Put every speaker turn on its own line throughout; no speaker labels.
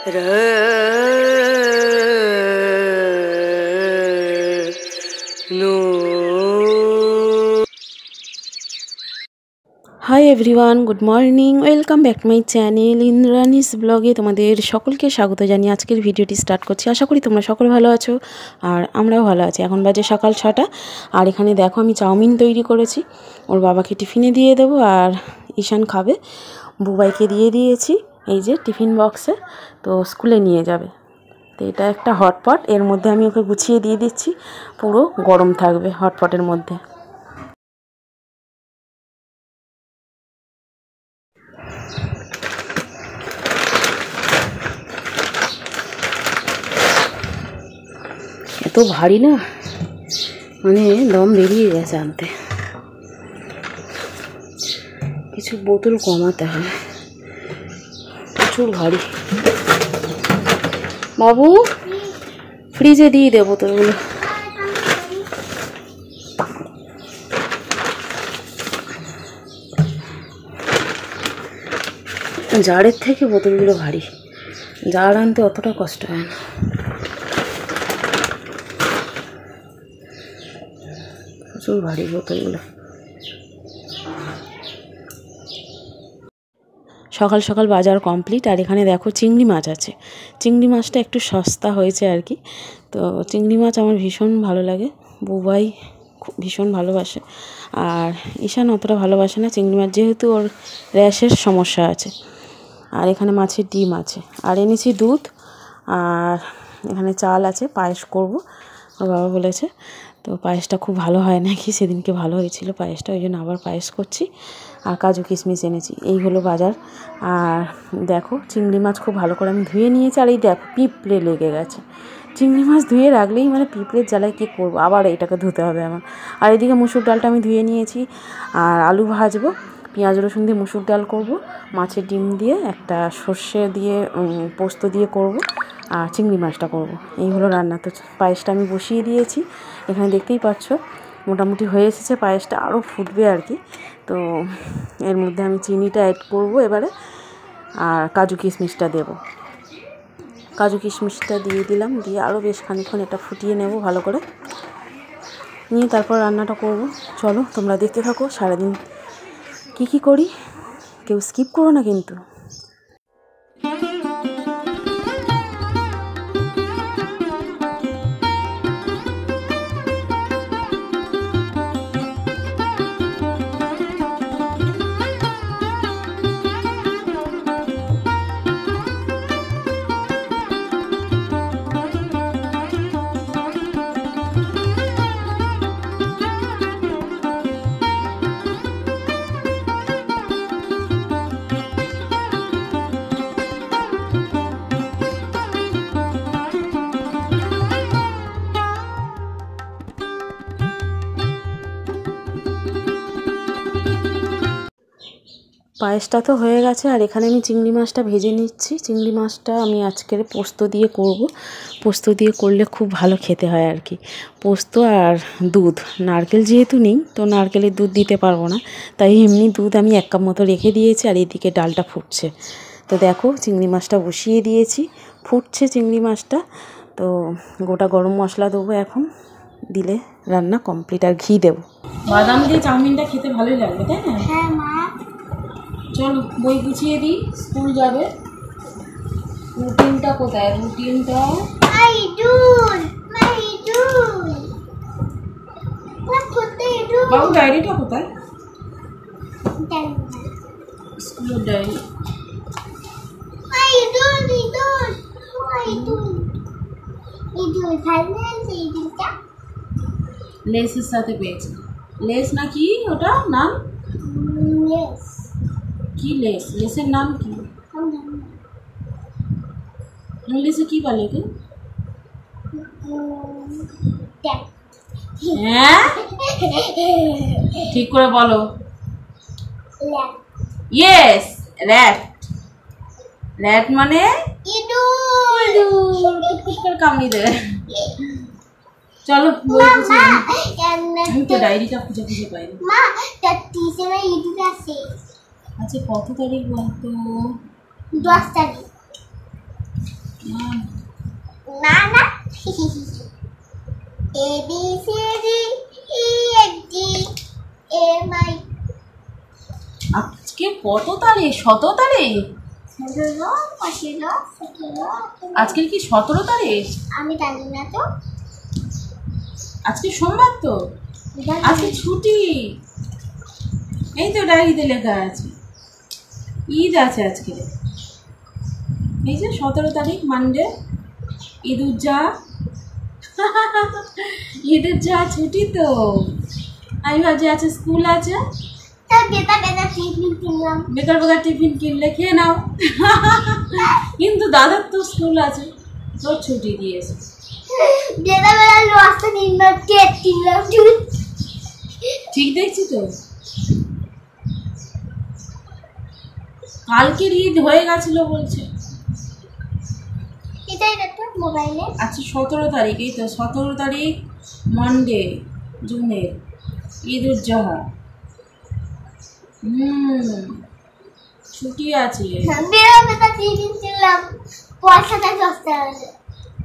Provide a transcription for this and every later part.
High everyone, good morning, welcome back to my channel Indrani's ব্লগে তোমাদের সকলকে স্বাগত জানিয়ে আজকের ভিডিওটি স্টার্ট করছি। আশা করি তোমরা সকলে ভালো আছো আর আমরাও ভালো আছি। এখন বাজে সকাল 6টা আর এখানে দেখো আমি চাউমিন তৈরি করেছি, ওর বাবাকে টিফিনে দিয়ে দেবো আর ঈশান খাবে। বুবাইকে দিয়ে দিয়েছি এই যে টিফিন বক্সে, তো স্কুলে নিয়ে যাবে। তো এটা একটা হটপট, এর মধ্যে আমি ওকে গুছিয়ে দিয়ে দিচ্ছি, পুরো গরম থাকবে হটপটের মধ্যে। এত ভারী না, মানে দম বেরিয়ে গেছে আনতে। কিছু বোতল কমাতে হয়, প্রচুর ভারী। বাবু ফ্রিজে দিয়ে দে বোতলগুলো। জারের থেকে বোতলগুলো ভারী, জার আনতে অতটা কষ্ট হয় না। প্রচুর ভারী বোতলগুলো। সকাল সকাল বাজার কমপ্লিট আর এখানে দেখো চিংড়ি মাছ আছে। চিংড়ি মাছটা একটু সস্তা হয়েছে আর কি। তো চিংড়ি মাছ আমার ভীষণ ভালো লাগে, বুবাই ভীষণ ভালোবাসে আর ঈশান অতটা ভালোবাসে না চিংড়ি মাছ, যেহেতু ওর র্যাশের সমস্যা আছে। আর এখানে মাছের ডিম আছে আর এনেছি দুধ আর এখানে চাল আছে, পায়েস করব ওর বাবা বলেছে। তো পায়েসটা খুব ভালো হয় নাকি, সেদিনকে ভালো হয়েছিল পায়েসটা, ওই জন্য আবার পায়েস করছি। আর কাজু কিশমিশ এনেছি, এই হলো বাজার। আর দেখো চিংড়ি মাছ খুব ভালো করে আমি ধুয়ে নিয়েছি আর এই দেখো পিঁপড়ে লেগে গেছে। চিংড়ি মাছ ধুয়ে রাখলেই মানে পিঁপড়ের জ্বালায় কী করবো, আবার এইটাকে ধুতে হবে আমার। আর এদিকে মুসুর ডালটা আমি ধুয়ে নিয়েছি আর আলু ভাজবো, পেঁয়াজ রসুন দিয়ে মুসুর ডাল করব, মাছের ডিম দিয়ে একটা সর্ষে দিয়ে পোস্ত দিয়ে করব আর চিংড়ি মাছটা করব। এই হলো রান্না। তো পায়েসটা আমি বসিয়ে দিয়েছি, এখানে দেখতেই পাচ্ছ মোটামুটি হয়ে এসেছে, পায়েসটা আরও ফুটবে আর কি। তো এর মধ্যে আমি চিনিটা অ্যাড করব এবারে আর কাজু কিশমিশটা দেব। কাজু কিশমিশটা দিয়ে দিলাম, দিয়ে আরও বেশ খানিকক্ষণ এটা ফুটিয়ে নেব ভালো করে, নিয়ে তারপর রান্নাটা করব। চলো তোমরা দেখতে থাকো সারাদিন কী কী করি, কেউ স্কিপ করো না কিন্তু। পায়েসটা তো হয়ে গেছে আর এখানে আমি চিংড়ি মাছটা ভেজে নিচ্ছি। চিংড়ি মাছটা আমি আজকের পোস্ত দিয়ে করব, পোস্ত দিয়ে করলে খুব ভালো খেতে হয় আর কি। পোস্ত আর দুধ, নারকেল যেহেতু নেই তো নারকেলের দুধ দিতে পারবো না, তাই এমনি দুধ আমি 1 কাপ মতো রেখে দিয়েছি আর এদিকে ডালটা ফুটছে। তো দেখো চিংড়ি মাছটা বসিয়ে দিয়েছি, ফুটছে চিংড়ি মাছটা। তো গোটা গরম মশলা দেবো এখন, দিলে রান্না কমপ্লিট। আর ঘি দেবো। বাদাম দিয়ে চাউমিনটা খেতে ভালোই লাগবে, তাই না?
হ্যাঁ মা।
চলো বই গুছিয়ে দিই, স্কুল যাবে। রুটিনটা কোথায়? রুটিনটা বাবু ডায়েরিটা কোথায়? স্কুলের ডায়েরি। লেসের সাথে পেয়েছি। লেস নাকি ওটা নাম? কি লেস? লেসের নাম কি? ইংলিশে কি বলে কি? হ্যাঁ ঠিক করে বলো। Yes, rat. র্যাট মানে ইঁদুর, কুটকুট করে কামড়ি দেবে। চলো বই গুছিয়ে দিই, আমি তো ডায়েরিটা খুঁজে খুঁজে পাই না।
মা তার টিচারে ইঁদুর আছে।
আচ্ছা কত তারিখ বলতো?
10 তারিখ। না না A B C D E F G A my
আজকে কত তারিখ? 17 তারিখ।
17 17 17
আজকে কি 17 তারিখ?
আমি জানি না তো।
আজকে সোমবার তো, আজকে ছুটি। এই তো ডায়েরিতে লেখা আছে, ঈদ আছে আজকে। এই যে 17 তারিখ মানডে, ঈদুজ্জোহা। ঈদুজ্জোহা ছুটি তো, আমি ভাবছি আছে স্কুল আছে।
তো বেটা বেটা টিফিন কিনলাম।
বেকার বেকার টিফিন কিনলে খেয়ে নাও। কিন্তু দাদার তো স্কুল আছে, তোর ছুটি দিয়েছে।
বেটা বেটা রাস্তা কিনলাম, কেক কিনলাম।
ঠিক দেখছি তো। কালকের ঈদ হয়ে গেছিল বলছে।
এটাই দেখো মোবাইলে।
আচ্ছা 17 তারিখ, এই তো 17 তারিখ মানডে জুনের, ঈদুজ্জোহা। ছুটি আছে।
বেটা বেটা টিফিন কিনলাম, পয়সাটা সস্তা হয়েছে।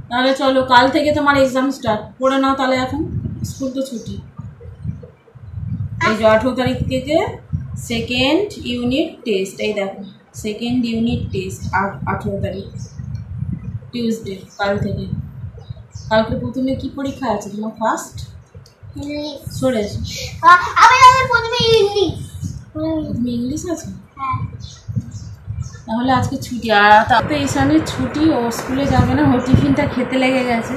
তাহলে চলো, কাল থেকে তোমার এক্সাম স্টার্ট করে নাও তাহলে। এখন স্কুল তো ছুটি। এই যে 18 তারিখ থেকে সেকেন্ড ইউনিট টেস্ট। এই দেখো সেকেন্ড ইউনিট টেস্ট 18 তারিখ টিউসডে, কাল থেকে। কালকে প্রথমে কি পরীক্ষা আছে তোমার? First
English.
সরে
আমি প্রথমে ইংলিশ।
তুমি ইংলিশ আছে,
হ্যাঁ।
তাহলে আজকে ছুটি। আর তাতে ঈশানের ছুটি, ও স্কুলে যাবে না, ও টিফিনটা খেতে লেগে গেছে।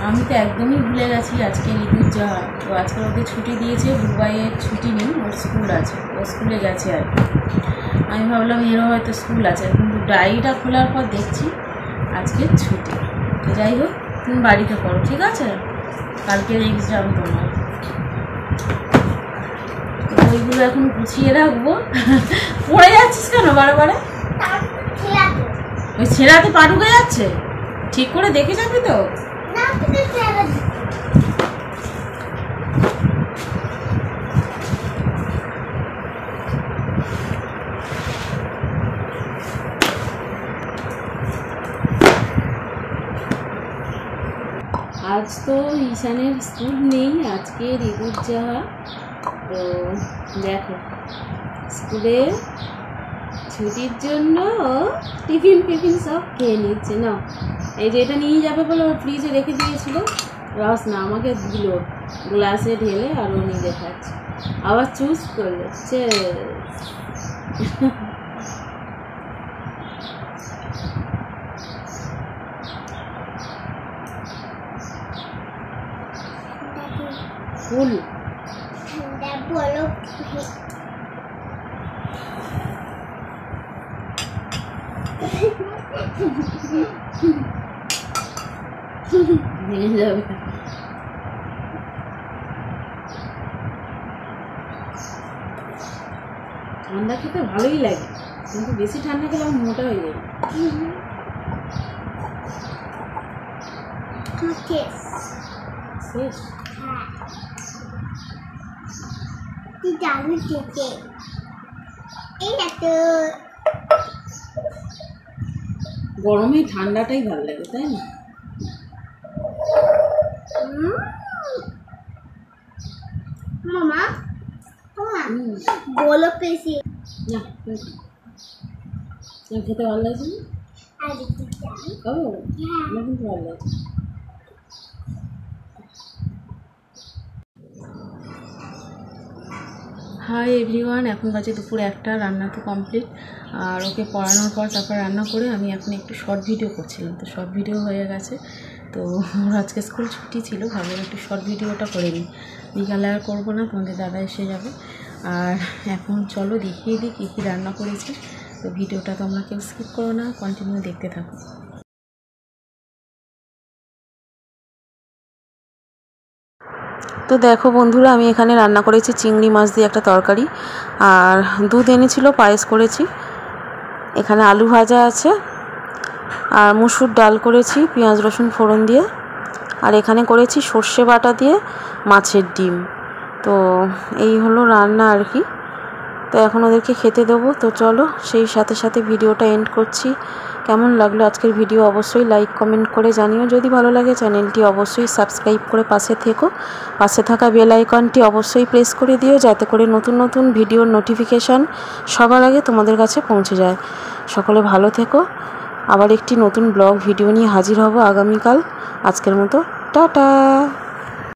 আমি তো একদমই ভুলে গেছি আজকে ঈদুজ্জোহা। তো আজকে ওকে ছুটি দিয়েছে, দুবাইয়ের ছুটি নেই, ওর স্কুল আছে, ও স্কুলে গেছে আর কি। আমি ভাবলাম এরও হয়তো স্কুল আছে, কিন্তু ডায়েরিটা খোলার পর দেখছি আজকে ছুটি। তো যাই হোক, তুমি বাড়িতে পড়ো, ঠিক আছে? কালকের এক্সাম তোমার। ওইগুলো এখন গুছিয়ে রাখবো। পড়ে যাচ্ছিস কেন বারে? ওই ছেঁড়াতে পা ঢুকে যাচ্ছে, ঠিক করে দেখে যাবি তো। আজ তো ঈশানের স্কুল নেই, আজকের ঈদুজ্জোহা। তো দেখো স্কুলে ছুটির জন্য টিফিন সব খেয়ে নিচ্ছে। না এই যে এটা নিয়ে যাবে বলে ওর ফ্রিজে রেখে দিয়েছিল, রস না আমাকে দিল গ্লাসে ঢেলে, আর ও নিজে খাচ্ছে। আবার চুজ করলে ফুল।
বলো
ভেঙে যাবে। ঠান্ডা খেতে ভালোই লাগে, কিন্তু বেশি ঠান্ডা খেলে আমার মোটা হয়ে যাবে। শেষ।
জানি খেতে এই তো
গরমে ঠান্ডাটাই ভালো লাগে, তাই না?
মামা বলো পেছি
না খেতে ভালো লাগছে না? খাবো? আমার কিন্তু ভালো লাগছে। হাই এভরিওয়ান, এখন বাজে দুপুর 1টা, রান্না তো কমপ্লিট। আর ওকে পড়ানোর পর তারপর রান্না করে আমি এখন একটু শর্ট ভিডিও করছিলাম, তো শর্ট ভিডিও হয়ে গেছে। তো ওর আজকে স্কুল ছুটি ছিল, ভাবলাম একটু শর্ট ভিডিওটা করে নিই। বিকালে আর করবো না, তোমাদের দাদা এসে যাবে। আর এখন চলো দেখিয়ে দিই কী কী রান্না করেছি। তো ভিডিওটা তোমরা কেউ স্কিপ করো না, কন্টিনিউ দেখতে থাকো। তো দেখো বন্ধুরা, আমি এখানে রান্না করেছি চিংড়ি মাছ দিয়ে একটা তরকারি, আর দুধ এনেছিল, পায়েস করেছি। এখানে আলু ভাজা আছে, আর মুসুর ডাল করেছি পেঁয়াজ রসুন ফোড়ন দিয়ে, আর এখানে করেছি সর্ষে বাটা দিয়ে মাছের ডিম। তো এই হলো রান্না আর কি। তো এখন ওদেরকে খেতে দেবো। তো চলো সেই সাথে সাথে ভিডিওটা এন্ড করছি। কেমন লাগলো আজকের ভিডিও অবশ্যই লাইক কমেন্ট করে জানিও। যদি ভালো লাগে চ্যানেলটি অবশ্যই সাবস্ক্রাইব করে পাশে থেকো। পাশে থাকা বেল আইকনটি অবশ্যই প্রেস করে দিও, যাতে করে নতুন নতুন ভিডিওর নোটিফিকেশান সবার আগে তোমাদের কাছে পৌঁছে যায়। সকলে ভালো থেকো। আবার একটি নতুন ব্লগ ভিডিও নিয়ে হাজির হব আগামীকাল। আজকের মতো টাটা।